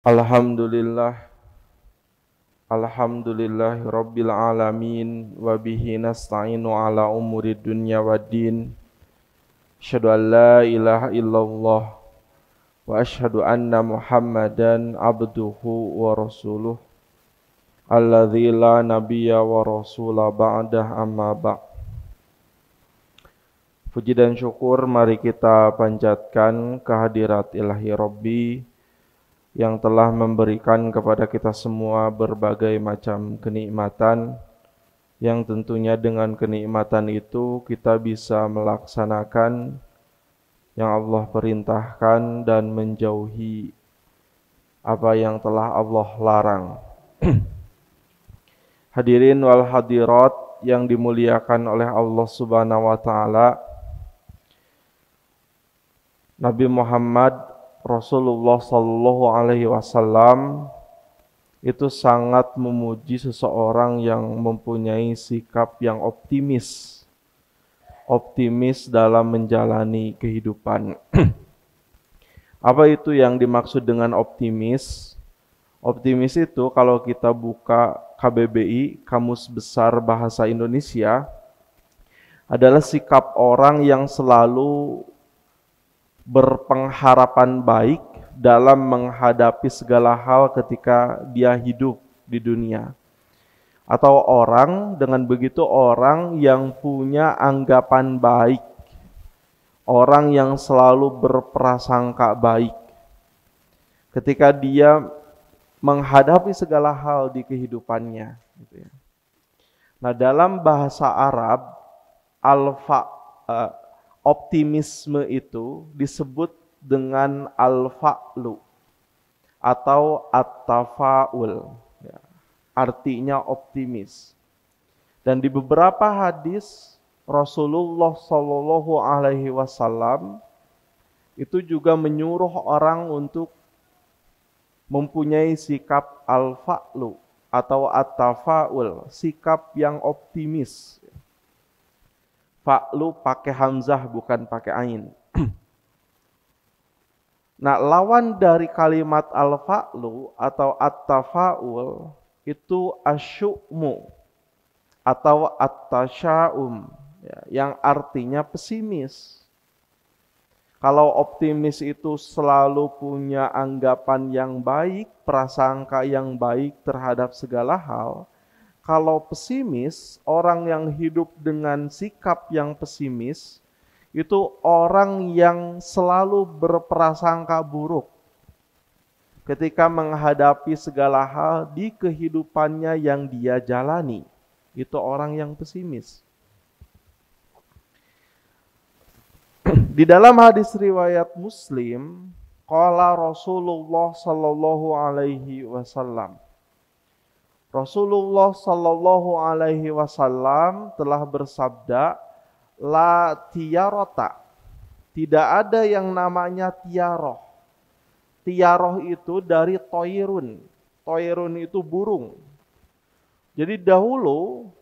Alhamdulillah, alhamdulillahi rabbil alamin, wa bihi nasta'inu ala umuri dunya waddin. Asyhadu an la ilaha illallah wa asyhadu anna Muhammadan abduhu wa rasuluh alladzi la nabiyya wa rasula ba'dah amma ba'. Puji dan syukur mari kita panjatkan kehadirat Ilahi Rabbi yang telah memberikan kepada kita semua berbagai macam kenikmatan, yang tentunya dengan kenikmatan itu kita bisa melaksanakan yang Allah perintahkan dan menjauhi apa yang telah Allah larang. Hadirin wal hadirat yang dimuliakan oleh Allah Subhanahu wa taala, Nabi Muhammad Rasulullah Sallallahu Alaihi Wasallam itu sangat memuji seseorang yang mempunyai sikap yang optimis dalam menjalani kehidupan. Apa itu yang dimaksud dengan optimis? Optimis itu kalau kita buka KBBI, Kamus Besar Bahasa Indonesia, adalah sikap orang yang selalu berpengharapan baik dalam menghadapi segala hal ketika dia hidup di dunia. Atau orang, dengan begitu orang yang punya anggapan baik, orang yang selalu berprasangka baik ketika dia menghadapi segala hal di kehidupannya. Nah, dalam bahasa Arab, optimisme itu disebut dengan al-fa'lu atau at-tafa'ul, ya, artinya optimis. Dan di beberapa hadis Rasulullah Shallallahu Alaihi Wasallam itu juga menyuruh orang untuk mempunyai sikap al-fa'lu atau at-tafa'ul, sikap yang optimis. Fa'lu pakai hamzah bukan pakai ain. Nah, lawan dari kalimat al-fa'lu atau at-tafa'ul itu asyu'mu atau at-tasya'um, ya, yang artinya pesimis. Kalau optimis itu selalu punya anggapan yang baik, prasangka yang baik terhadap segala hal. Kalau pesimis, orang yang hidup dengan sikap yang pesimis, itu orang yang selalu berprasangka buruk ketika menghadapi segala hal di kehidupannya yang dia jalani. Itu orang yang pesimis. Di dalam hadis riwayat Muslim, qala Rasulullah sallallahu alaihi wasallam, Rasulullah Sallallahu Alaihi Wasallam telah bersabda, la tiyarota, tidak ada yang namanya tiaroh. Tiaroh itu dari toirun. Toirun itu burung. Jadi dahulu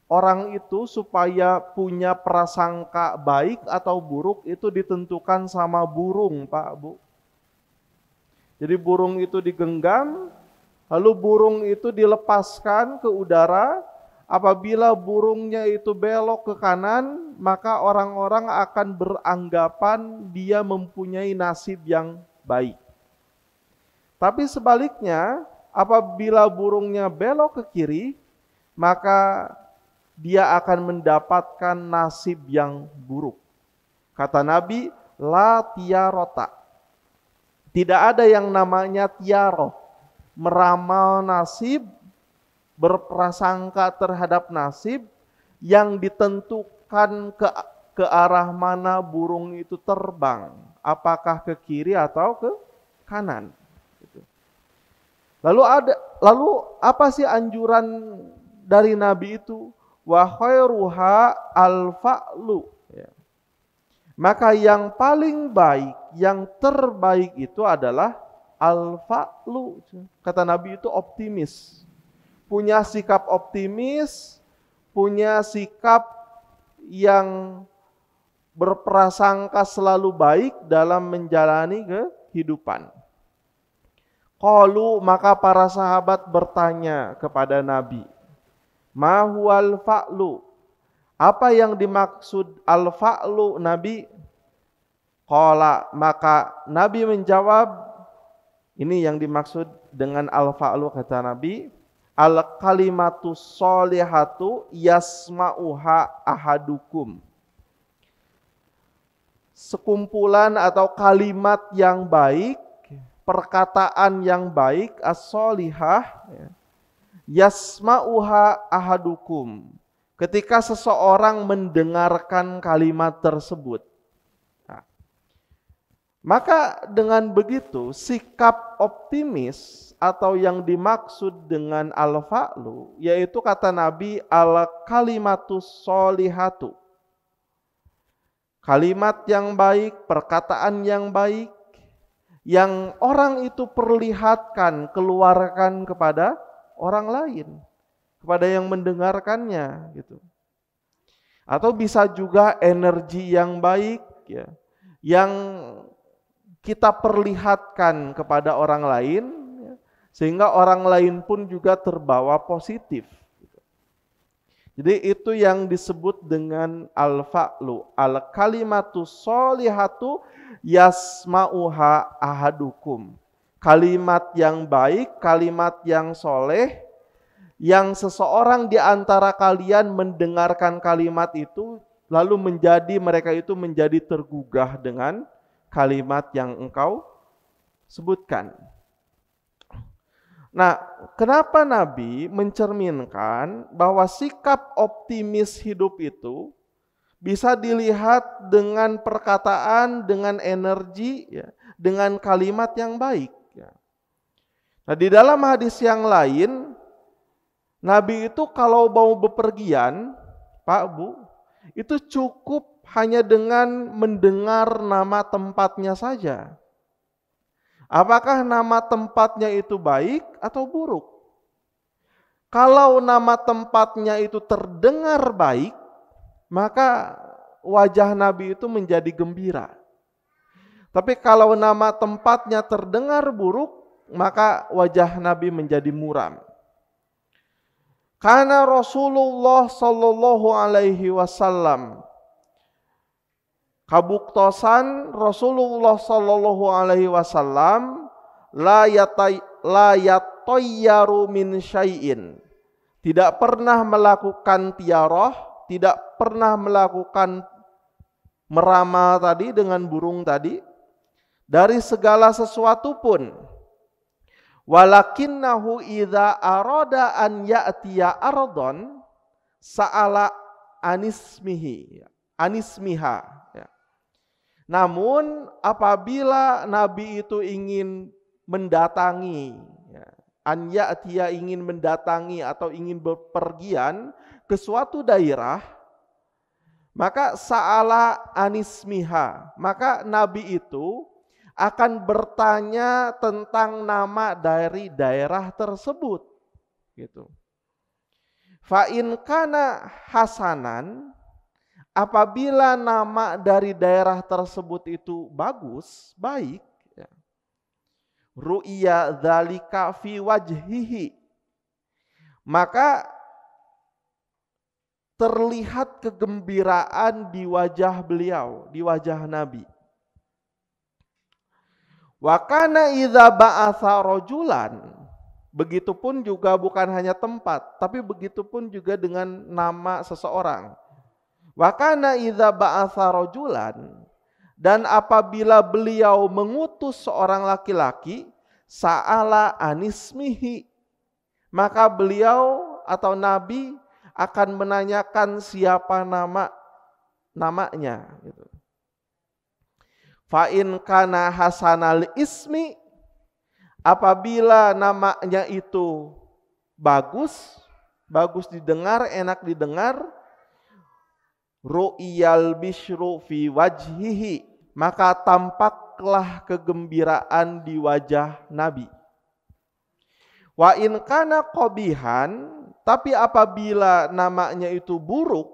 orang itu supaya punya prasangka baik atau buruk itu ditentukan sama burung, Pak, Bu. Jadi burung itu digenggam, lalu burung itu dilepaskan ke udara. Apabila burungnya itu belok ke kanan, maka orang-orang akan beranggapan dia mempunyai nasib yang baik. Tapi sebaliknya, apabila burungnya belok ke kiri, maka dia akan mendapatkan nasib yang buruk. Kata Nabi, la tiyarota. Tidak ada yang namanya tiaroh, meramal nasib, berprasangka terhadap nasib yang ditentukan ke arah mana burung itu terbang, apakah ke kiri atau ke kanan. Lalu apa sih anjuran dari Nabi itu? Wa khairuha al-fa'lu. Maka yang paling baik, yang terbaik itu adalah al-fa'lu. Kata Nabi itu optimis. Punya sikap optimis, punya sikap yang berprasangka selalu baik dalam menjalani kehidupan. Qalu, maka para sahabat bertanya kepada Nabi, ma huwal fa'lu? Apa yang dimaksud al-fa'lu, Nabi? Qala, maka Nabi menjawab, ini yang dimaksud dengan al-fa'lu, kata Nabi, al-kalimatu sholihatu yasma'uha ahadukum. Sekumpulan atau kalimat yang baik, perkataan yang baik, as-sholihah, yasma'uha ahadukum. Ketika seseorang mendengarkan kalimat tersebut. Maka dengan begitu sikap optimis atau yang dimaksud dengan al-fa'lu, yaitu kata Nabi al-kalimatus sholihatu. Kalimat yang baik, perkataan yang baik, yang orang itu perlihatkan, keluarkan kepada orang lain, kepada yang mendengarkannya gitu. Atau bisa juga energi yang baik ya, yang kita perlihatkan kepada orang lain ya, sehingga orang lain pun juga terbawa positif. Jadi itu yang disebut dengan al-fa'lu, al-kalimatu sholihatu yasma'uha ahadukum. Kalimat yang baik, kalimat yang soleh, yang seseorang di antara kalian mendengarkan kalimat itu, lalu mereka itu menjadi tergugah dengan kalimat yang engkau sebutkan. Nah, kenapa Nabi mencerminkan bahwa sikap optimis hidup itu bisa dilihat dengan perkataan, dengan energi, ya, dengan kalimat yang baik. Ya. Nah, di dalam hadis yang lain, Nabi itu kalau mau bepergian, Pak Bu, itu cukup hanya dengan mendengar nama tempatnya saja. Apakah nama tempatnya itu baik atau buruk? Kalau nama tempatnya itu terdengar baik, maka wajah Nabi itu menjadi gembira. Tapi kalau nama tempatnya terdengar buruk, maka wajah Nabi menjadi muram. Karena Rasulullah Sallallahu Alaihi Wasallam kabuktosan Rasulullah Sallallahu Alaihi Wasallam la yatayyaru min syai'in, tidak pernah melakukan tiarah, tidak pernah melakukan meramal tadi dengan burung tadi dari segala sesuatu pun. Walakinnahu idza arada an ya'tiya ardon sa'ala anismiha. Ya. Namun apabila Nabi itu ingin mendatangi, ya, an ya'tiya ingin mendatangi atau ingin bepergian ke suatu daerah, maka sa'ala anismiha, maka Nabi itu akan bertanya tentang nama dari daerah tersebut, gitu. Fa in kana hasanan, apabila nama dari daerah tersebut itu bagus, baik, ya. Ru'ya dzalika fi wajhihi, maka terlihat kegembiraan di wajah beliau, di wajah Nabi. Wa kana idza ba'atsa rajulan, begitupun juga bukan hanya tempat, tapi begitupun juga dengan nama seseorang. Wa kana idza ba'atsa rajulan, dan apabila beliau mengutus seorang laki-laki, sa'ala anismihi, maka beliau atau Nabi akan menanyakan siapa namanya gitu. Fa in kana hasanal ismi, apabila namanya itu bagus didengar, enak didengar, ru'yal bishru fi wajhihi, maka tampaklah kegembiraan di wajah Nabi. Wa in kana qabihan, tapi apabila namanya itu buruk,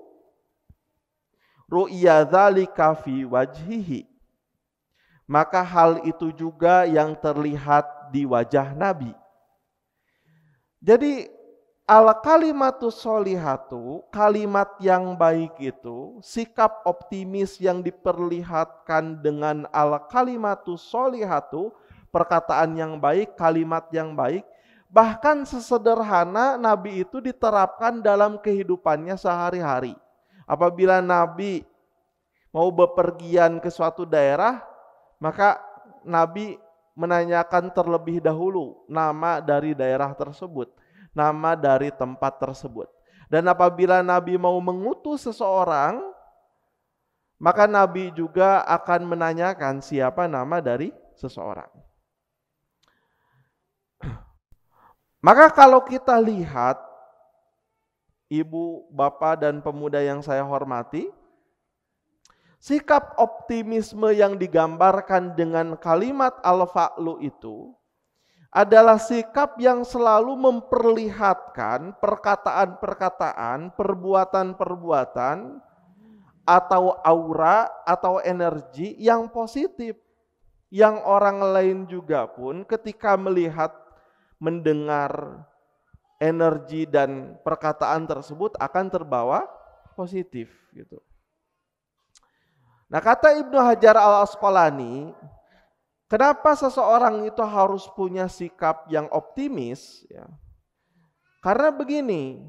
ru'ya dzalika fi wajhihi, maka hal itu juga yang terlihat di wajah Nabi. Jadi al-kalimatus sholihatu, kalimat yang baik itu, sikap optimis yang diperlihatkan dengan al-kalimatus sholihatu, perkataan yang baik, kalimat yang baik, bahkan sesederhana Nabi itu diterapkan dalam kehidupannya sehari-hari. Apabila Nabi mau bepergian ke suatu daerah, maka Nabi menanyakan terlebih dahulu nama dari daerah tersebut, nama dari tempat tersebut. Dan apabila Nabi mau mengutus seseorang, maka Nabi juga akan menanyakan siapa nama dari seseorang. Maka kalau kita lihat, ibu, bapak, dan pemuda yang saya hormati, sikap optimisme yang digambarkan dengan kalimat al-fa'lu itu adalah sikap yang selalu memperlihatkan perkataan-perkataan, perbuatan-perbuatan, atau aura, atau energi yang positif. Yang orang lain juga pun ketika melihat, mendengar energi dan perkataan tersebut akan terbawa positif gitu. Nah, kata Ibnu Hajar al-Asqalani, kenapa seseorang itu harus punya sikap yang optimis? Ya. Karena begini,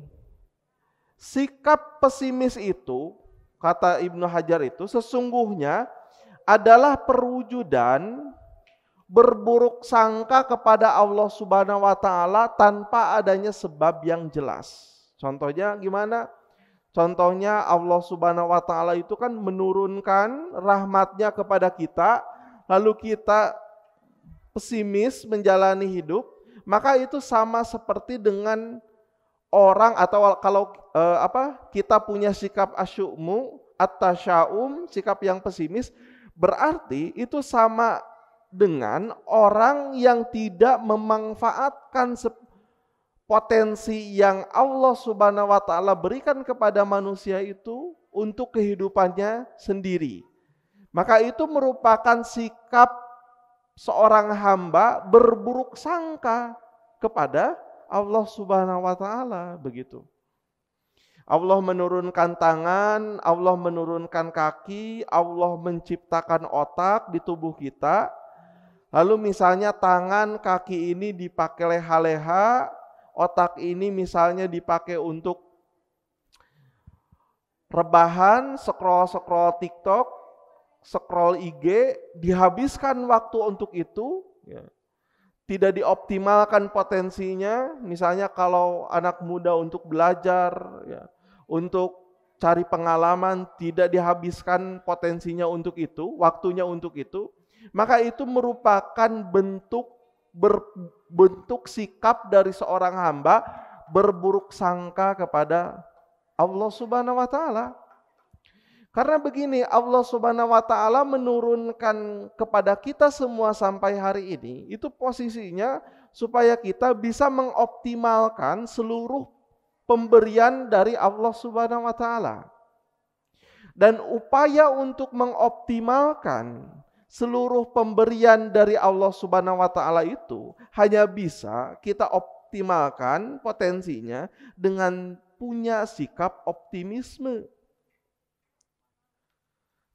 sikap pesimis itu, kata Ibnu Hajar itu, sesungguhnya adalah perwujudan berburuk sangka kepada Allah Subhanahu wa Ta'ala tanpa adanya sebab yang jelas. Contohnya gimana? Contohnya Allah Subhanahu wa Ta'ala itu kan menurunkan rahmatnya kepada kita, lalu kita pesimis menjalani hidup, maka itu sama seperti dengan orang, atau kalau kita punya sikap asyu'mu, at-tasya'um, sikap yang pesimis, berarti itu sama dengan orang yang tidak memanfaatkan potensi yang Allah Subhanahu wa Ta'ala berikan kepada manusia itu untuk kehidupannya sendiri. Maka itu merupakan sikap seorang hamba berburuk sangka kepada Allah Subhanahu wa Ta'ala, begitu. Allah menurunkan tangan, Allah menurunkan kaki, Allah menciptakan otak di tubuh kita. Lalu misalnya tangan, kaki ini dipakai leha-leha, otak ini misalnya dipakai untuk rebahan, scroll TikTok, scroll IG, dihabiskan waktu untuk itu, ya. Tidak dioptimalkan potensinya. Misalnya kalau anak muda untuk belajar, ya, untuk cari pengalaman, tidak dihabiskan potensinya untuk itu, waktunya untuk itu, maka itu merupakan bentuk sikap dari seorang hamba berburuk sangka kepada Allah Subhanahu wa Ta'ala. Karena begini, Allah Subhanahu wa Ta'ala menurunkan kepada kita semua sampai hari ini, itu posisinya supaya kita bisa mengoptimalkan seluruh pemberian dari Allah Subhanahu wa Ta'ala. Dan upaya untuk mengoptimalkan seluruh pemberian dari Allah Subhanahu wa Ta'ala itu hanya bisa kita optimalkan potensinya dengan punya sikap optimisme.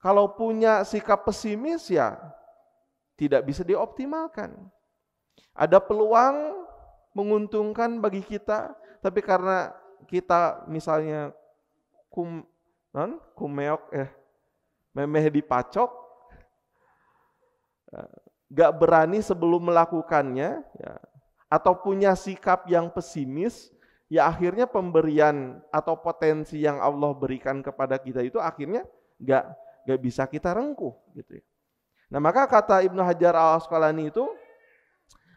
Kalau punya sikap pesimis, ya tidak bisa dioptimalkan. Ada peluang menguntungkan bagi kita, tapi karena kita misalnya memeh dipacok, gak berani sebelum melakukannya, ya, atau punya sikap yang pesimis, ya akhirnya pemberian atau potensi yang Allah berikan kepada kita itu akhirnya gak bisa kita rengkuh gitu ya. Nah, maka kata Ibnu Hajar al-Asqalani itu,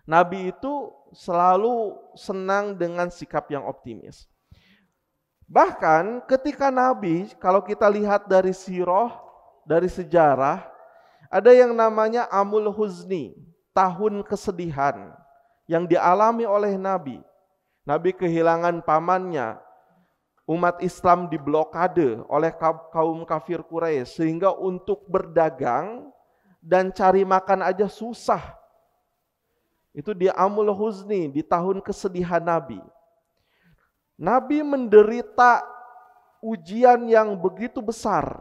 Nabi itu selalu senang dengan sikap yang optimis. Bahkan ketika Nabi, kalau kita lihat dari sirah, dari sejarah, ada yang namanya Amul Huzni, tahun kesedihan yang dialami oleh Nabi. Nabi kehilangan pamannya, umat Islam diblokade oleh kaum kafir Quraisy, sehingga untuk berdagang dan cari makan aja susah. Itu di Amul Huzni, di tahun kesedihan Nabi. Nabi menderita ujian yang begitu besar.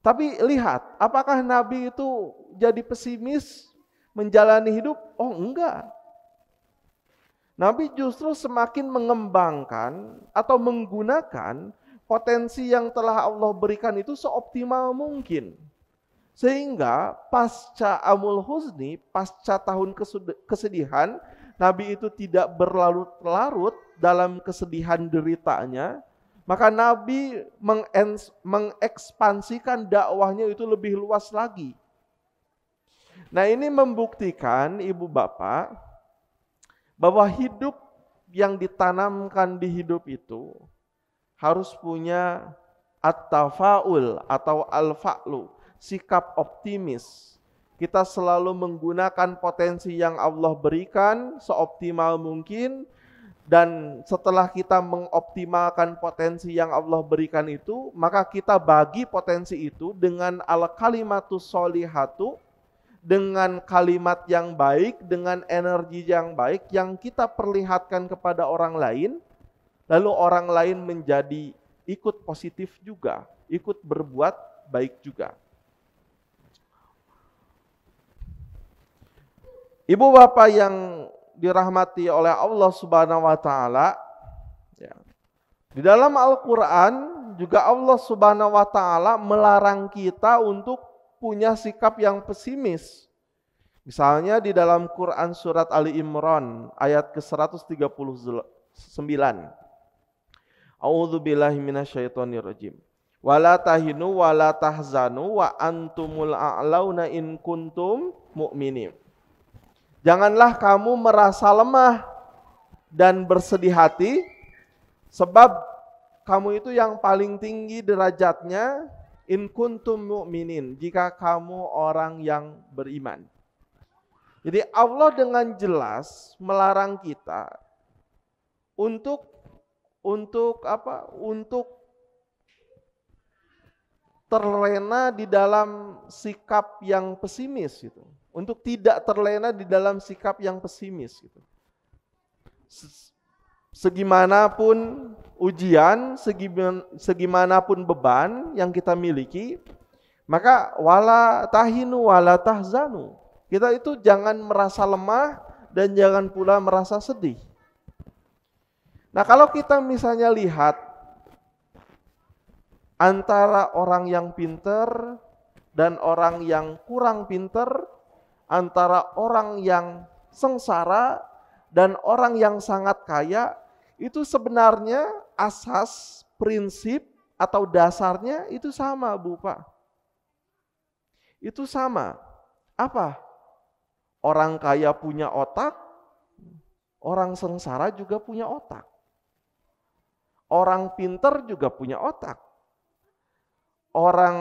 Tapi lihat, apakah Nabi itu jadi pesimis menjalani hidup? Oh enggak. Nabi justru semakin mengembangkan atau menggunakan potensi yang telah Allah berikan itu seoptimal mungkin. Sehingga pasca Amul Huzni, pasca tahun kesedihan, Nabi itu tidak berlarut-larut dalam kesedihan deritanya. Maka Nabi mengekspansikan dakwahnya itu lebih luas lagi. Nah ini membuktikan ibu bapak bahwa hidup yang ditanamkan di hidup itu harus punya at-tafaul atau al-fa'lu, sikap optimis. Kita selalu menggunakan potensi yang Allah berikan seoptimal mungkin. Dan setelah kita mengoptimalkan potensi yang Allah berikan itu, maka kita bagi potensi itu dengan al-kalimatus sholihatu, dengan kalimat yang baik, dengan energi yang baik yang kita perlihatkan kepada orang lain, lalu orang lain menjadi ikut positif juga, ikut berbuat baik juga. Ibu bapak yang dirahmati oleh Allah Subhanahu wa taala, ya. Di dalam Al-Qur'an juga Allah Subhanahu wa taala melarang kita untuk punya sikap yang pesimis. Misalnya di dalam Quran surat Ali Imran ayat ke-139. A'udzu billahi minasyaitonir rajim. Wala tahinu wala tahzanu wa antumul a'launa in kuntum mu'minin. Janganlah kamu merasa lemah dan bersedih hati, sebab kamu itu yang paling tinggi derajatnya in kuntum mu'minin, jika kamu orang yang beriman. Jadi Allah dengan jelas melarang kita untuk terlena di dalam sikap yang pesimis gitu. Untuk tidak terlena di dalam sikap yang pesimis gitu. Segimanapun ujian, segimanapun beban yang kita miliki, maka wala tahinu wala tahzanu. Kita itu jangan merasa lemah dan jangan pula merasa sedih. Nah, kalau kita misalnya lihat antara orang yang pintar dan orang yang kurang pintar, antara orang yang sengsara dan orang yang sangat kaya, itu sebenarnya asas, prinsip atau dasarnya itu sama, Bu Pak. Itu sama. Apa? Orang kaya punya otak, orang sengsara juga punya otak. Orang pintar juga punya otak. Orang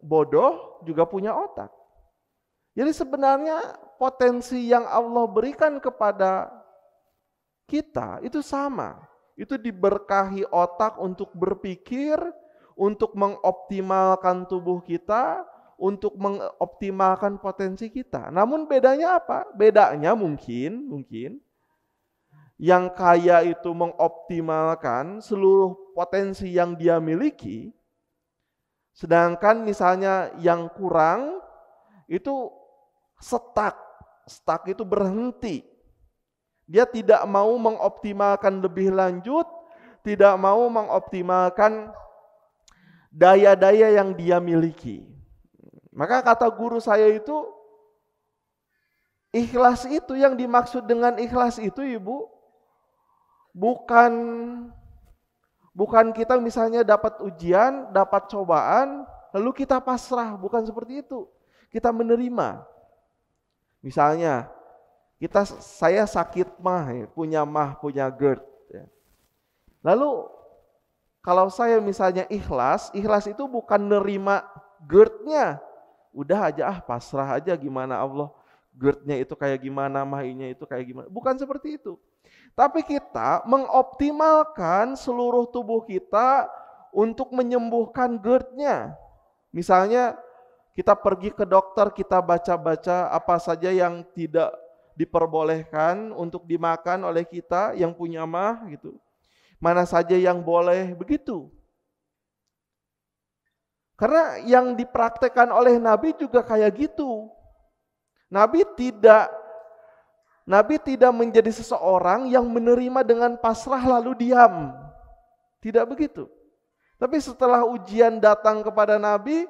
bodoh juga punya otak. Jadi sebenarnya potensi yang Allah berikan kepada kita itu sama. Itu diberkahi otak untuk berpikir, untuk mengoptimalkan tubuh kita, untuk mengoptimalkan potensi kita. Namun bedanya apa? Bedanya mungkin yang kaya itu mengoptimalkan seluruh potensi yang dia miliki, sedangkan misalnya yang kurang itu stuck itu berhenti. Dia tidak mau mengoptimalkan lebih lanjut, tidak mau mengoptimalkan daya-daya yang dia miliki. Maka kata guru saya itu, ikhlas itu yang dimaksud dengan ikhlas itu, Ibu, bukan kita misalnya dapat ujian, dapat cobaan, lalu kita pasrah, bukan seperti itu. Kita menerima. Misalnya, saya sakit punya GERD. Ya. Lalu kalau saya misalnya ikhlas itu bukan nerima GERD-nya. Udah aja pasrah aja gimana Allah. GERD-nya itu kayak gimana, mahinya itu kayak gimana. Bukan seperti itu. Tapi kita mengoptimalkan seluruh tubuh kita untuk menyembuhkan GERD-nya. Misalnya kita pergi ke dokter, kita baca-baca apa saja yang tidak diperbolehkan untuk dimakan oleh kita yang punya mah gitu. Mana saja yang boleh begitu. Karena yang dipraktekkan oleh Nabi juga kayak gitu. Nabi tidak menjadi seseorang yang menerima dengan pasrah lalu diam. Tidak begitu. Tapi setelah ujian datang kepada Nabi,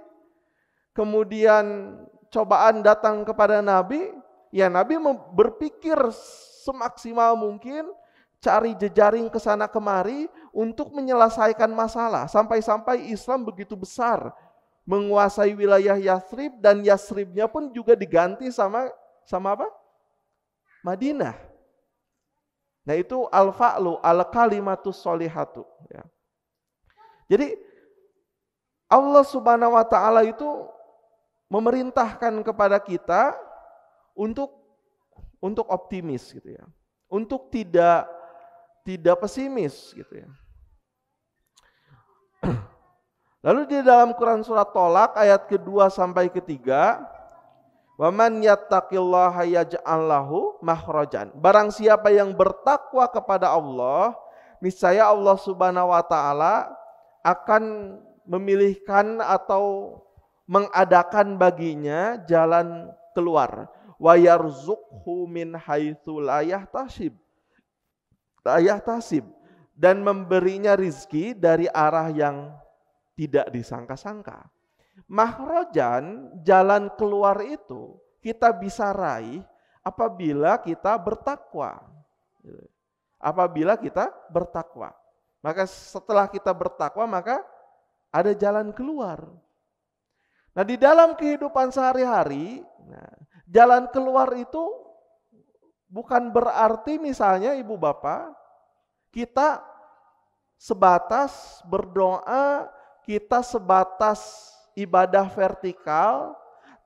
kemudian cobaan datang kepada Nabi, ya Nabi berpikir semaksimal mungkin, cari jejaring ke sana kemari untuk menyelesaikan masalah. Sampai-sampai Islam begitu besar, menguasai wilayah Yathrib, dan Yathribnya pun juga diganti sama apa? Madinah. Nah itu al-fa'lu, al-kalimatus sholihatu. Ya. Jadi Allah Subhanahu wa ta'ala itu memerintahkan kepada kita untuk optimis gitu ya. Untuk tidak pesimis gitu ya. Lalu di dalam Quran surat Tolak ayat kedua sampai ketiga, wa man yattaqillaha yaj'al lahu makhrajan. Barang siapa yang bertakwa kepada Allah, niscaya Allah Subhanahu wa taala akan memilihkan atau mengadakan baginya jalan keluar. Wa yarzuqhu min haitsu la yahtasib. Dan memberinya rizki dari arah yang tidak disangka-sangka. Makhrajan, jalan keluar itu kita bisa raih apabila kita bertakwa. Apabila kita bertakwa. Maka setelah kita bertakwa, maka ada jalan keluar. Nah di dalam kehidupan sehari-hari, jalan keluar itu bukan berarti misalnya ibu bapak, kita sebatas berdoa, kita sebatas ibadah vertikal,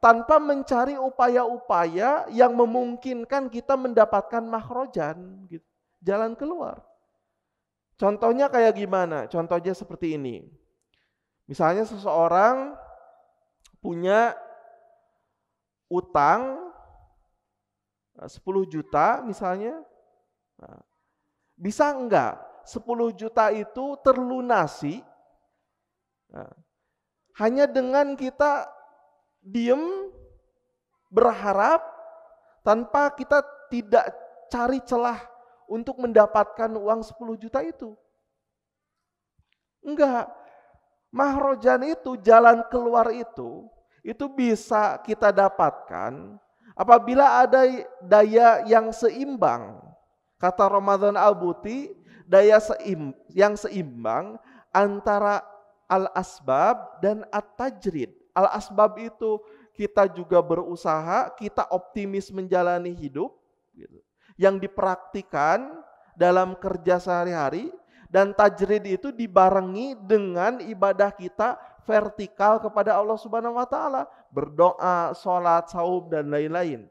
tanpa mencari upaya-upaya yang memungkinkan kita mendapatkan makhrajan, gitu. Jalan keluar. Contohnya kayak gimana? Contohnya seperti ini. Misalnya seseorang punya utang 10 juta misalnya. Nah, bisa enggak 10 juta itu terlunasi hanya dengan kita diem, berharap, tanpa kita tidak cari celah untuk mendapatkan uang 10 juta itu? Enggak. Makhrajan itu, jalan keluar itu bisa kita dapatkan apabila ada daya yang seimbang. Kata Ramadan Al-Buti, daya yang seimbang antara al-asbab dan at-tajrid. Al-asbab itu kita juga berusaha, kita optimis menjalani hidup, gitu, yang dipraktikan dalam kerja sehari-hari, dan tajrid itu dibarengi dengan ibadah kita vertikal kepada Allah Subhanahu wa taala, berdoa, sholat, saum, dan lain-lain.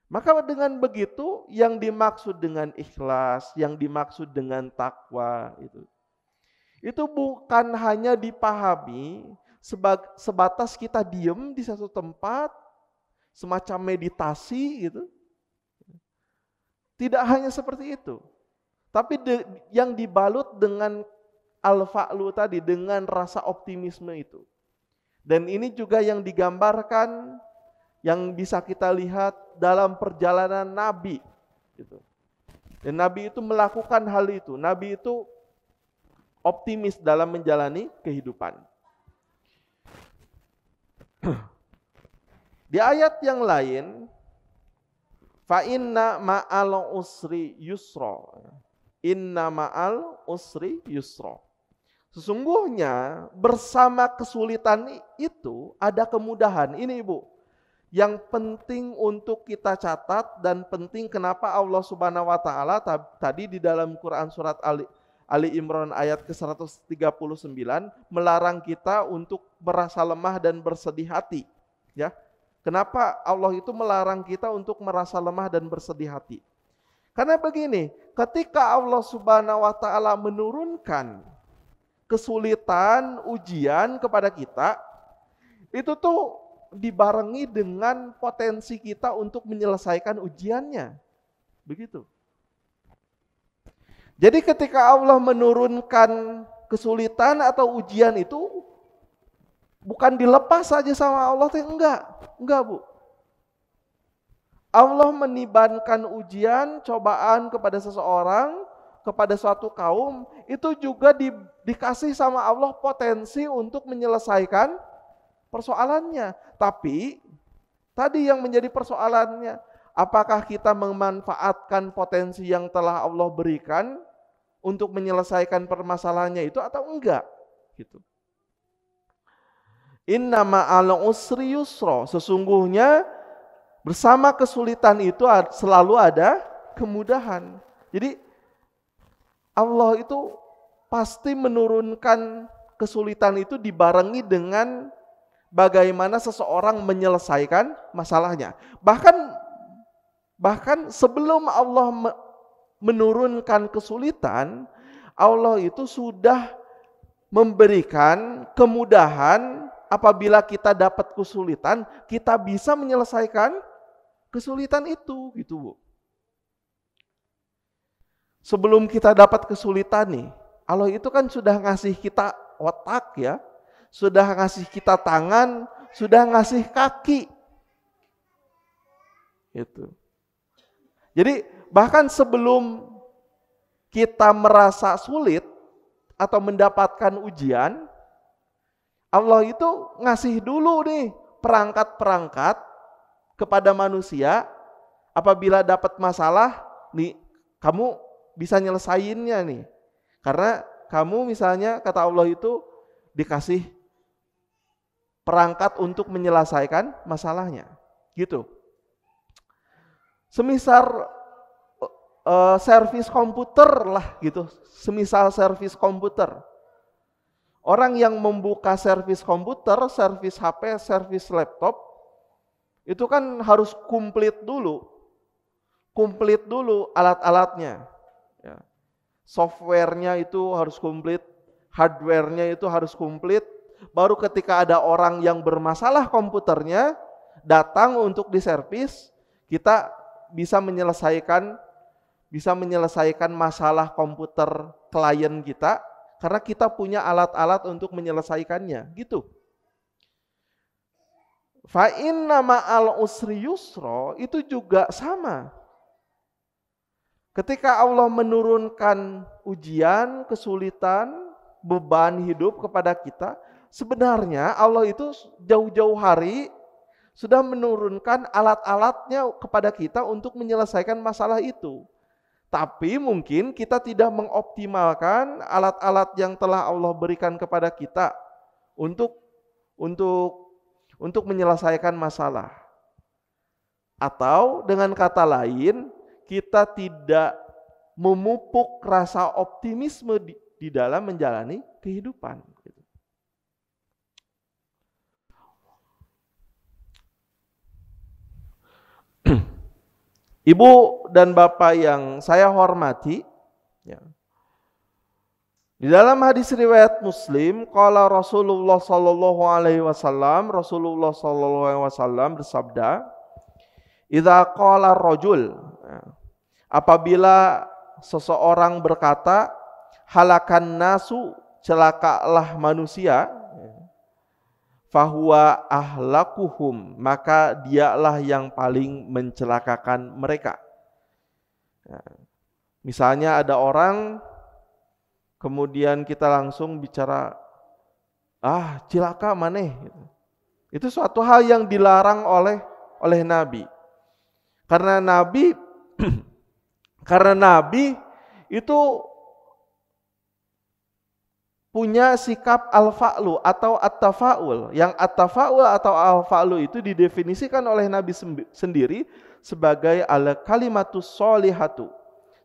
Maka dengan begitu yang dimaksud dengan ikhlas, yang dimaksud dengan takwa itu bukan hanya dipahami sebatas kita diem di satu tempat, semacam meditasi gitu. Tidak hanya seperti itu. Tapi yang dibalut dengan al-fa'lu tadi, dengan rasa optimisme itu. Dan ini juga yang digambarkan, yang bisa kita lihat dalam perjalanan Nabi. Gitu. Dan Nabi itu melakukan hal itu. Nabi itu optimis dalam menjalani kehidupan. Di ayat yang lain, fa inna ma'al usri yusra. Inna ma'al usri yusra. Sesungguhnya bersama kesulitan itu ada kemudahan. Ini Ibu, yang penting untuk kita catat, dan penting kenapa Allah Subhanahu wa taala tadi di dalam Quran surat Ali Imran ayat ke-139 melarang kita untuk merasa lemah dan bersedih hati. Ya. Kenapa Allah itu melarang kita untuk merasa lemah dan bersedih hati? Karena begini, ketika Allah Subhanahu wa taala menurunkan kesulitan, ujian kepada kita, itu tuh dibarengi dengan potensi kita untuk menyelesaikan ujiannya. Begitu. Jadi ketika Allah menurunkan kesulitan atau ujian itu bukan dilepas saja sama Allah, enggak Bu. Allah menibankan ujian, cobaan kepada seseorang, kepada suatu kaum, itu juga dikasih sama Allah potensi untuk menyelesaikan persoalannya. Tapi, tadi yang menjadi persoalannya, apakah kita memanfaatkan potensi yang telah Allah berikan untuk menyelesaikan permasalahannya itu atau enggak? Gitu. Inna ma'al usri yusra, sesungguhnya bersama kesulitan itu selalu ada kemudahan. Jadi, Allah itu pasti menurunkan kesulitan itu dibarengi dengan bagaimana seseorang menyelesaikan masalahnya. Bahkan sebelum Allah menurunkan kesulitan, Allah itu sudah memberikan kemudahan. Apabila kita dapat kesulitan, kita bisa menyelesaikan kesulitan itu, gitu Bu. Sebelum kita dapat kesulitan nih, Allah itu kan sudah ngasih kita otak ya, sudah ngasih kita tangan, sudah ngasih kaki. Itu. Jadi bahkan sebelum kita merasa sulit atau mendapatkan ujian, Allah itu ngasih dulu nih perangkat-perangkat kepada manusia. Apabila dapat masalah, nih kamu bisa nyelesainnya nih. Karena kamu misalnya kata Allah itu dikasih perangkat untuk menyelesaikan masalahnya. Gitu. Semisal servis komputer lah gitu. Semisal servis komputer. Orang yang membuka servis komputer, servis HP, servis laptop, itu kan harus komplit dulu. Komplit dulu alat-alatnya. Ya. Softwarenya itu harus komplit, hardwarenya itu harus komplit. Baru ketika ada orang yang bermasalah komputernya datang untuk diservis, kita bisa menyelesaikan masalah komputer klien kita karena kita punya alat-alat untuk menyelesaikannya, gitu. Fa inna ma'al usri yusra itu juga sama. Ketika Allah menurunkan ujian, kesulitan, beban hidup kepada kita, sebenarnya Allah itu jauh-jauh hari sudah menurunkan alat-alatnya kepada kita untuk menyelesaikan masalah itu. Tapi mungkin kita tidak mengoptimalkan alat-alat yang telah Allah berikan kepada kita untuk menyelesaikan masalah. Atau dengan kata lain, kita tidak memupuk rasa optimisme di dalam menjalani kehidupan. Ibu dan Bapak yang saya hormati, ya. Di dalam hadis riwayat Muslim, qala Rasulullah sallallahu alaihi wasallam bersabda, "Idza qala rajul," apabila seseorang berkata, "Halakan nasu," celakalah manusia, fahuwa ahlakuhum, maka dialah yang paling mencelakakan mereka. Misalnya ada orang, kemudian kita langsung bicara, cilaka maneh. Itu suatu hal yang dilarang oleh Nabi. Karena Nabi itu punya sikap al-fa'lu atau at-tafa'ul. Yang at-tafa'ul atau al-fa'lu itu didefinisikan oleh Nabi sendiri sebagai al-kalimatus sholihatu,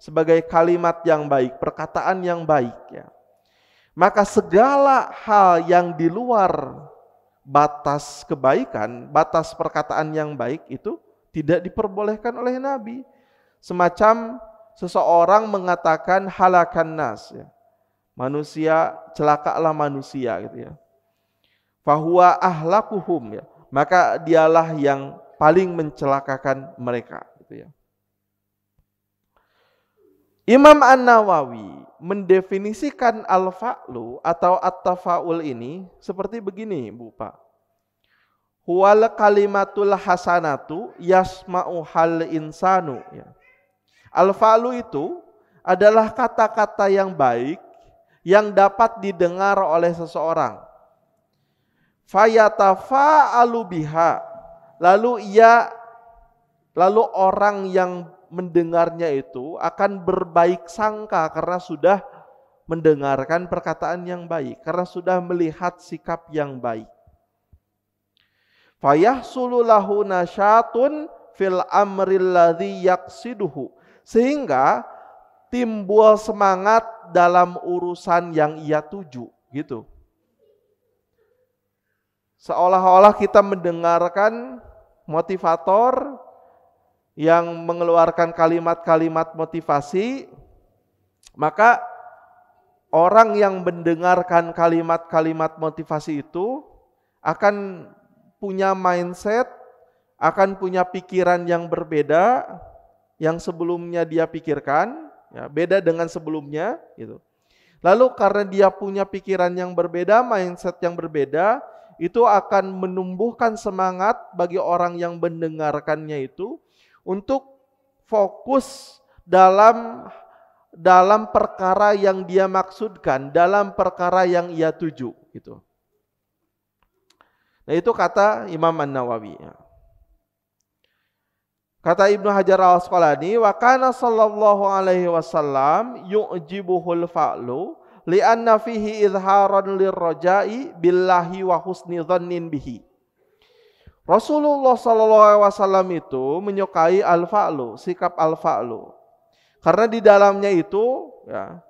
sebagai kalimat yang baik, perkataan yang baik. Ya. Maka segala hal yang di luar batas kebaikan, batas perkataan yang baik itu tidak diperbolehkan oleh Nabi. Semacam seseorang mengatakan halakan nas, ya. Manusia, celakalah manusia gitu ya. Fahuwa ahlakuhum, ya. maka dialah yang paling mencelakakan mereka, gitu ya. Imam An-Nawawi mendefinisikan al-fa'lu atau at-tafa'ul ini seperti begini, Bu Pak. Huwal kalimatul hasanatu yasma'u hal insanu. Ya. Al-fa'lu itu adalah kata-kata yang baik yang dapat didengar oleh seseorang. Fayatafa'alu biha. Lalu orang yang mendengarnya itu akan berbaik sangka karena sudah mendengarkan perkataan yang baik, karena sudah melihat sikap yang baik. Fayahsulu lahu nasyatun fil amril ladzi yaqsiduhu, sehingga timbul semangat dalam urusan yang ia tuju, gitu. Seolah-olah kita mendengarkan motivator yang mengeluarkan kalimat-kalimat motivasi, maka orang yang mendengarkan kalimat-kalimat motivasi itu akan punya mindset, akan punya pikiran yang berbeda, yang sebelumnya dia pikirkan, ya, beda dengan sebelumnya, gitu. Lalu karena dia punya pikiran yang berbeda, mindset yang berbeda, itu akan menumbuhkan semangat bagi orang yang mendengarkannya itu untuk fokus dalam perkara yang dia maksudkan, dalam perkara yang ia tuju, gitu. Nah, itu kata Imam An-Nawawi. Kata Ibnu Hajar Al-Asqalani, wa kana sallallahu alaihi wasallam yu'jibuhul fa'lu li'anna fihi izharan lirraja'i billahi wa husni dhannin bihi. Rasulullah SAW itu menyukai al-fa'lu, sikap al-fa'lu. Karena di dalamnya itu ya,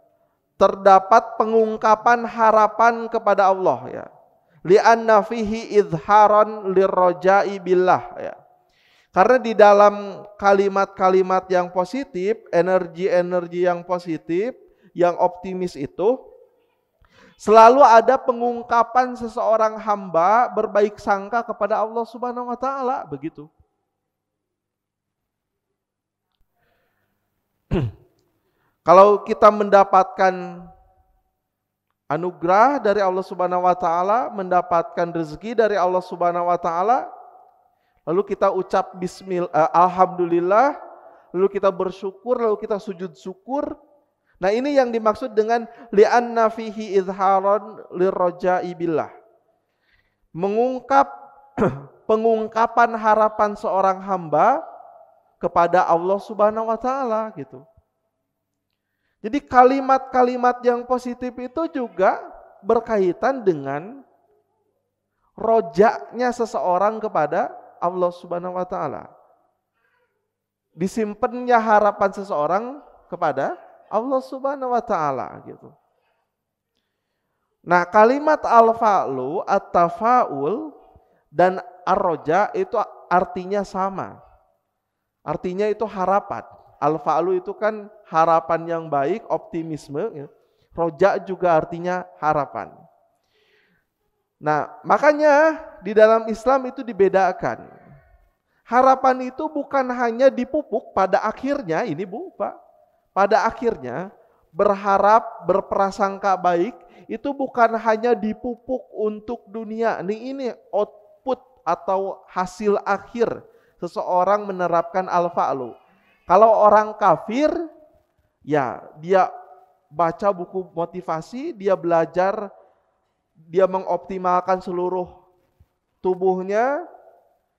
terdapat pengungkapan harapan kepada Allah. Ya. Li'anna fihi izharan lirraja'i billah. Ya. Karena di dalam kalimat-kalimat yang positif, energi-energi yang positif, yang optimis itu, selalu ada pengungkapan seseorang hamba berbaik sangka kepada Allah Subhanahu wa taala, begitu. Kalau kita mendapatkan anugerah dari Allah Subhanahu wa taala, mendapatkan rezeki dari Allah Subhanahu wa taala, lalu kita ucap alhamdulillah, lalu kita bersyukur, lalu kita sujud syukur. Nah, ini yang dimaksud dengan li'anna fihi izharan lirraja'i billah. Mengungkap pengungkapan harapan seorang hamba kepada Allah Subhanahu wa taala, gitu. Jadi kalimat-kalimat yang positif itu juga berkaitan dengan rojaknya seseorang kepada Allah Subhanahu wa taala. Disimpannya harapan seseorang kepada Allah Subhanahu wa taala, gitu. Nah, kalimat al-fa'lu, at-tafa'ul dan ar-roja itu artinya sama. Artinya itu harapan. Al-fa'lu itu kan harapan yang baik, optimisme, ya. Roja juga artinya harapan. Nah, makanya di dalam Islam itu dibedakan. Harapan itu bukan hanya dipupuk pada akhirnya, ini Bu, Pak. Pada akhirnya berharap, berprasangka baik itu bukan hanya dipupuk untuk dunia. Ini output atau hasil akhir seseorang menerapkan al-fa'lu. Kalau orang kafir, ya dia baca buku motivasi, dia belajar, dia mengoptimalkan seluruh tubuhnya,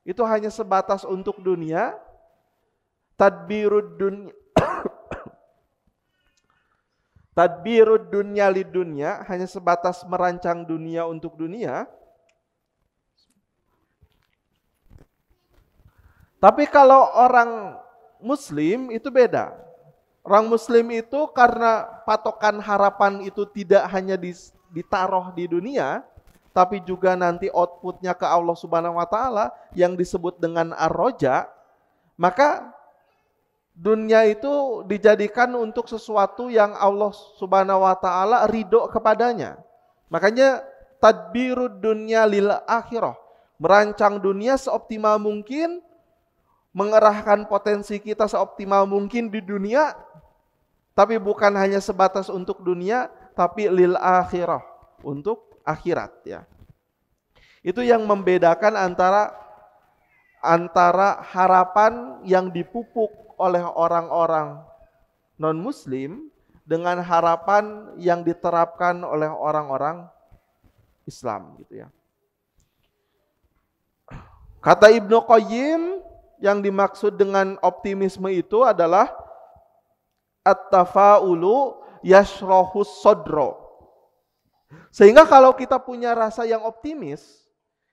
itu hanya sebatas untuk dunia. Tadbirud dunya Tadbirud dunya lid dunya, hanya sebatas merancang dunia untuk dunia. Tapi kalau orang muslim itu beda. Orang muslim itu karena patokan harapan itu tidak hanya ditaruh di dunia, tapi juga nanti outputnya ke Allah Subhanahu wa taala yang disebut dengan ar-roja, maka dunia itu dijadikan untuk sesuatu yang Allah Subhanahu wa taala ridho kepadanya. Makanya tadbirud dunya lil akhirah. merancang dunia seoptimal mungkin, mengerahkan potensi kita seoptimal mungkin di dunia, tapi bukan hanya sebatas untuk dunia, tapi lil akhirah, untuk akhirat ya. Itu yang membedakan antara harapan yang dipupuk oleh orang-orang non-muslim dengan harapan yang diterapkan oleh orang-orang Islam gitu ya. Kata Ibnu Qayyim, yang dimaksud dengan optimisme itu adalah at-tafa'ulu yashrahus sodro. Sehingga kalau kita punya rasa yang optimis,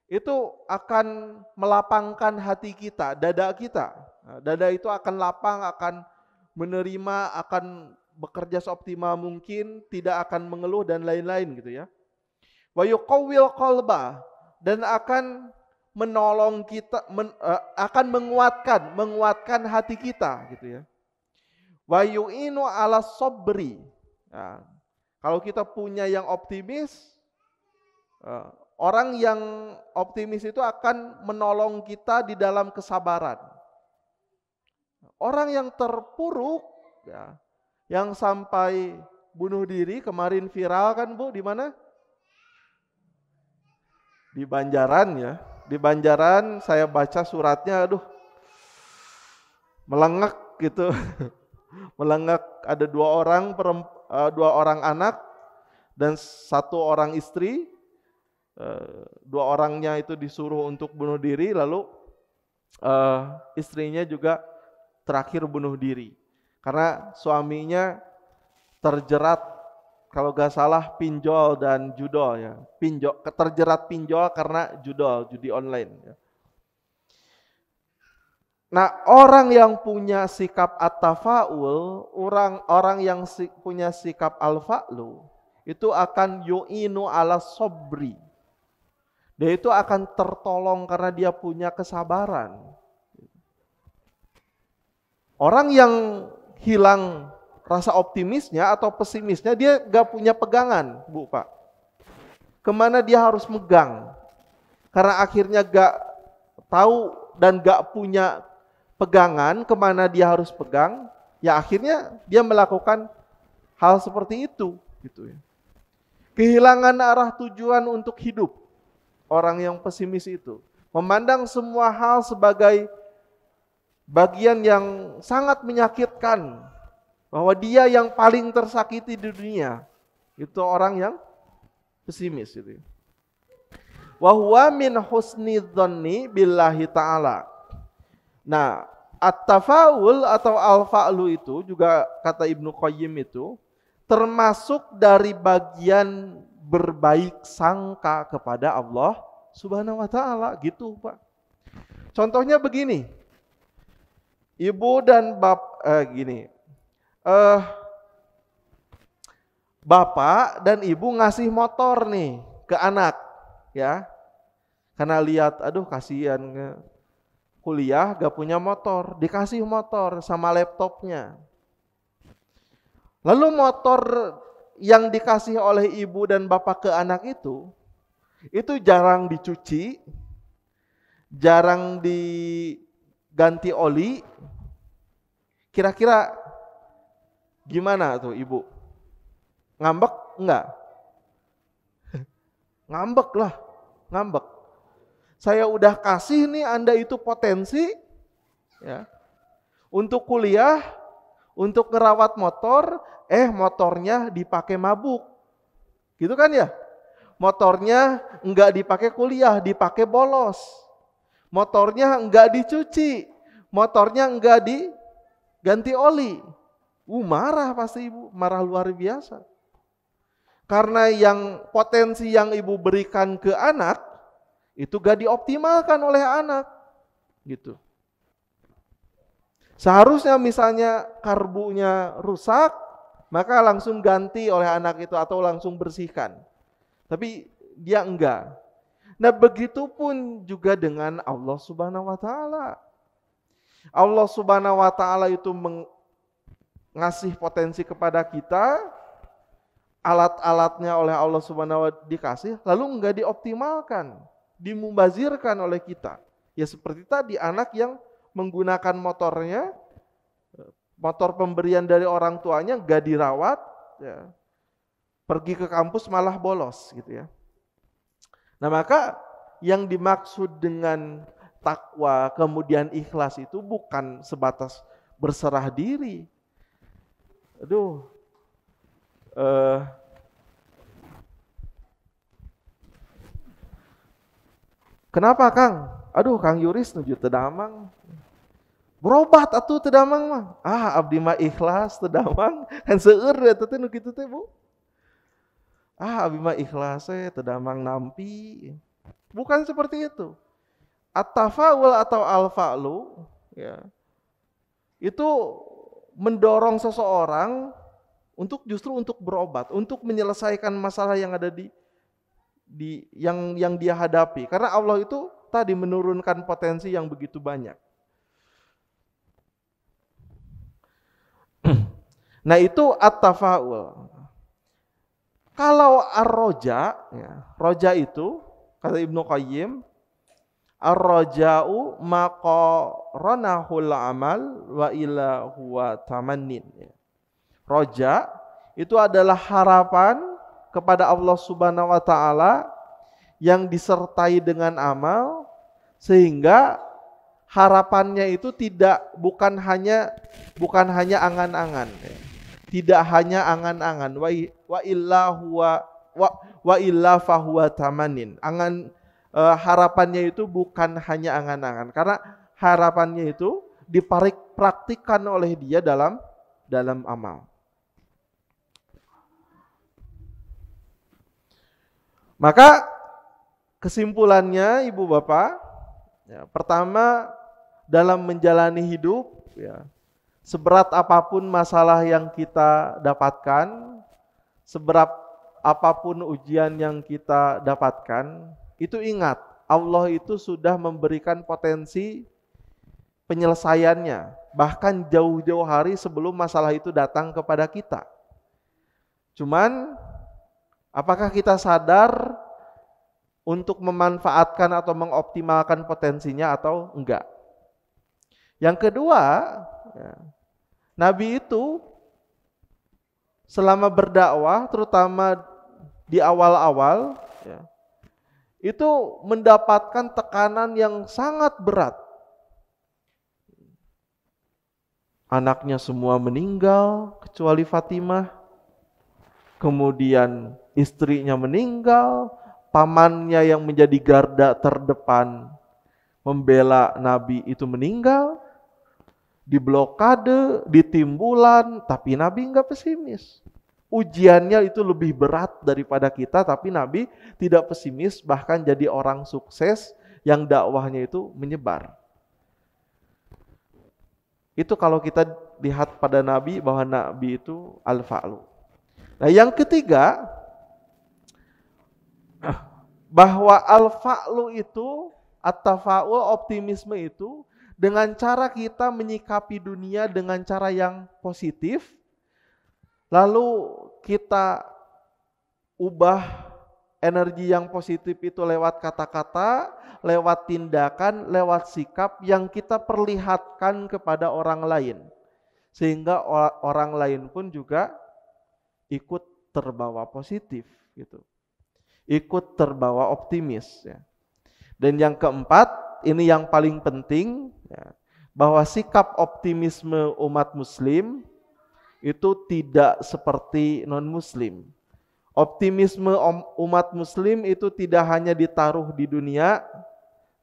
itu akan melapangkan hati kita, dada kita. Nah, dada itu akan lapang, akan menerima, akan bekerja seoptimal mungkin, tidak akan mengeluh dan lain-lain gitu ya. Wa yuqawwil qalba, dan akan menolong kita, akan menguatkan hati kita gitu ya. Wa yu'inu ala sabri. Nah, kalau kita punya yang optimis, orang yang optimis itu akan menolong kita di dalam kesabaran. Orang yang terpuruk, ya, yang sampai bunuh diri, kemarin viral kan Bu, di mana? Di Banjaran ya. Di Banjaran saya baca suratnya, aduh, melengak gitu. Melengak, ada dua orang anak dan satu orang istri. Dua orangnya itu disuruh untuk bunuh diri, lalu istrinya juga terakhir bunuh diri karena suaminya terjerat, kalau gak salah, pinjol dan judol ya. Terjerat pinjol karena judi online ya. Nah, orang yang punya sikap at-tafa'ul, orang yang punya sikap al-fa'lu, itu akan yu'inu ala sobri. Dia itu akan tertolong karena dia punya kesabaran. Orang yang hilang rasa optimisnya atau pesimisnya, dia gak punya pegangan, Bu, Pak. Kemana dia harus megang? Karena akhirnya gak tahu dan gak punya pegangan kemana dia harus pegang, ya akhirnya dia melakukan hal seperti itu. Gitu ya. Kehilangan arah tujuan untuk hidup. Orang yang pesimis itu memandang semua hal sebagai bagian yang sangat menyakitkan, bahwa dia yang paling tersakiti di dunia. Itu orang yang pesimis itu. Wa huwa min husni dzanni billahi ta'ala. Nah, at-tafa'ul atau al-fa'lu itu juga kata Ibnu Qayyim itu termasuk dari bagian berbaik sangka kepada Allah Subhanahu wa taala gitu, Pak. Contohnya begini. Ibu dan bapak dan ibu ngasih motor nih ke anak, ya. Karena lihat, aduh kasihan kuliah gak punya motor, dikasih motor sama laptopnya. Lalu motor yang dikasih oleh ibu dan bapak ke anak itu jarang dicuci, jarang diganti oli. Kira-kira gimana tuh ibu? Ngambek enggak? Ngambek lah, ngambek. Saya udah kasih nih Anda itu potensi ya, untuk kuliah, untuk ngerawat motor, motornya dipakai mabuk. Gitu kan ya? Motornya enggak dipakai kuliah, dipakai bolos. Motornya enggak dicuci, motornya enggak diganti oli. Marah pasti ibu, marah luar biasa. Karena yang potensi yang ibu berikan ke anak, itu gak dioptimalkan oleh anak. Gitu. Seharusnya misalnya karbunya rusak, maka langsung ganti oleh anak itu atau langsung bersihkan. Tapi dia enggak. Nah, begitu pun juga dengan Allah Subhanahu wa taala. Allah Subhanahu wa taala itu ngasih potensi kepada kita, alat-alatnya oleh Allah Subhanahu wa taala dikasih, lalu enggak dioptimalkan. dimubazirkan oleh kita. Ya seperti tadi anak yang menggunakan motornya, motor pemberian dari orang tuanya gak dirawat, ya, pergi ke kampus malah bolos gitu ya. Nah maka yang dimaksud dengan takwa kemudian ikhlas itu bukan sebatas berserah diri. Kenapa Kang? Kang Yuris nuju teu damang. Berobat atuh teu damang mah. Abdi mah ikhlas teu damang. Kan seueur eta teh nu kitu teh, Bu. Abdi mah ikhlas teu damang nampi. Bukan seperti itu. At-tafa'ul atau al-fa'lu ya. Itu mendorong seseorang justru untuk berobat, untuk menyelesaikan masalah yang ada yang dia hadapi. Karena Allah itu tadi menurunkan potensi yang begitu banyak. Nah itu at-tafa'ul. Kalau ar-roja, ya, roja itu kata Ibnu Qayyim, ar-roja'u maqaranahul amal wa ila huwa tamannin. Roja itu adalah harapan kepada Allah Subhanahu wa taala yang disertai dengan amal, sehingga harapannya itu bukan hanya angan-angan. Tidak hanya angan-angan, wa illa fahuwa tamanin. Harapannya itu bukan hanya angan-angan, karena harapannya itu dipraktikkan oleh dia dalam amal. Maka kesimpulannya Ibu Bapak, ya, pertama dalam menjalani hidup, ya, seberat apapun masalah yang kita dapatkan, seberat apapun ujian yang kita dapatkan, itu ingat, Allah itu sudah memberikan potensi penyelesaiannya, bahkan jauh-jauh hari sebelum masalah itu datang kepada kita. Cuman, apakah kita sadar untuk memanfaatkan atau mengoptimalkan potensinya atau enggak? Yang kedua, ya, Nabi itu selama berdakwah, terutama di awal-awal, ya, itu mendapatkan tekanan yang sangat berat. Anaknya semua meninggal kecuali Fatimah. Kemudian istrinya meninggal, pamannya yang menjadi garda terdepan membela Nabi itu meninggal, diblokade, ditimbulan, tapi Nabi enggak pesimis. Ujiannya itu lebih berat daripada kita, tapi Nabi tidak pesimis, bahkan jadi orang sukses yang dakwahnya itu menyebar. Itu kalau kita lihat pada Nabi, bahwa Nabi itu al-fa'lu. Nah yang ketiga, bahwa al-fa'lu itu, at-tafa'ul, optimisme itu, dengan cara kita menyikapi dunia dengan cara yang positif, lalu kita ubah energi yang positif itu lewat kata-kata, lewat tindakan, lewat sikap yang kita perlihatkan kepada orang lain. Sehingga orang lain pun juga ikut terbawa positif gitu. Ikut terbawa optimis ya. Dan yang keempat, ini yang paling penting ya, bahwa sikap optimisme umat muslim itu tidak seperti non-muslim. Optimisme umat muslim itu tidak hanya ditaruh di dunia,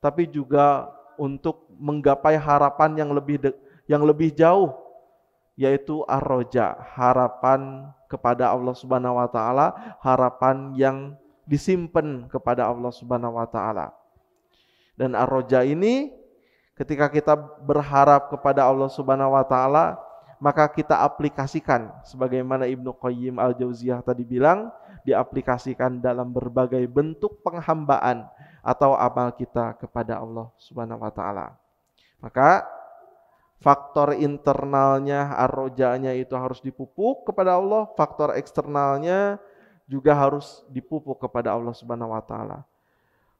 tapi juga untuk menggapai harapan yang lebih jauh, yaitu ar-roja, harapan kepada Allah Subhanahu wa taala, harapan yang disimpan kepada Allah Subhanahu wa taala. Dan ar-roja ini ketika kita berharap kepada Allah Subhanahu wa taala, maka kita aplikasikan sebagaimana Ibnu Qayyim al-Jauziyah tadi bilang, diaplikasikan dalam berbagai bentuk penghambaan atau amal kita kepada Allah Subhanahu wa taala. Maka faktor internalnya ar-rojanya itu harus dipupuk kepada Allah, faktor eksternalnya juga harus dipupuk kepada Allah Subhanahu wa taala.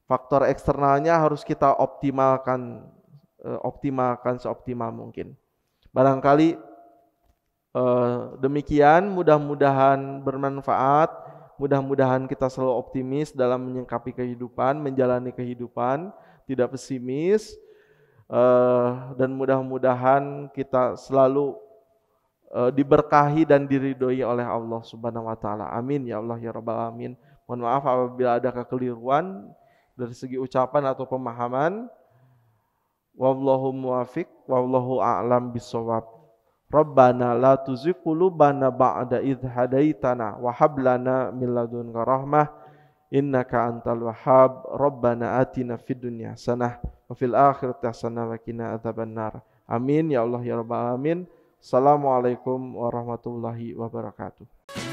faktor eksternalnya harus kita optimalkan seoptimal mungkin. Barangkali demikian, mudah-mudahan bermanfaat, mudah-mudahan kita selalu optimis dalam menyikapi kehidupan, menjalani kehidupan, tidak pesimis, dan mudah-mudahan kita selalu diberkahi dan diridhoi oleh Allah Subhanahu wa taala. Amin ya Allah ya rabbal alamin. Mohon maaf apabila ada kekeliruan dari segi ucapan atau pemahaman. Wallahu muwaffiq, wallahu a'lam bissawab. Rabbana la tuzigh qulubana ba'da idh hadaitana wa hab lana min ladunka rahmah innaka antal wahhab. Rabbana atina fid dunya hasanah wa fil akhirati hasanah wa qina adzabannar. Amin ya Allah ya rabbal alamin. Assalamualaikum warahmatullahi wabarakatuh.